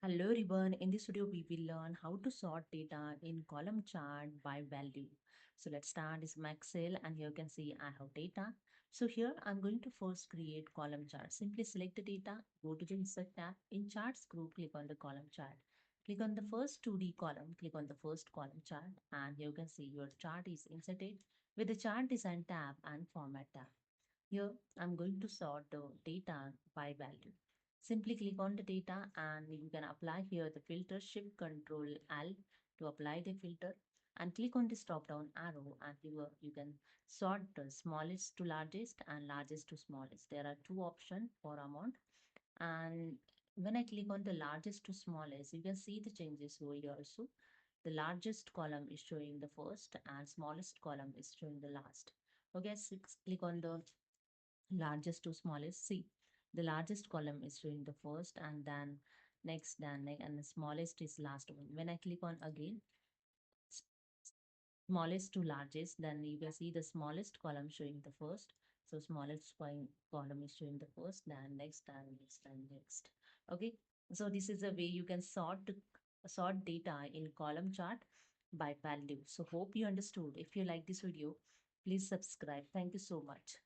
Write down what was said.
Hello everyone, in this video we will learn how to sort data in column chart by value. So let's start this my Excel and here you can see I have data. So here I'm going to first create column chart. Simply select the data, go to the insert tab. In charts group, click on the column chart. Click on the first 2D column, click on the first column chart and here you can see your chart is inserted with the chart design tab and format tab. Here, I'm going to sort the data by value. Simply click on the data and you can apply here the filter Shift Control L to apply the filter and click on this drop down arrow and you can sort the smallest to largest and largest to smallest. There are two options for amount and when I click on the largest to smallest, you can see the changes over here also. The largest column is showing the first and smallest column is showing the last. Okay, click on the largest to smallest. See, the largest column is showing the first and then next, and the smallest is last one. When I click on again, s- smallest to largest, then you will see the smallest column showing the first. So smallest column is showing the first, then next, and next, and next. Okay. So this is a way you can sort data in column chart by value. So hope you understood. If you like this video, please subscribe. Thank you so much.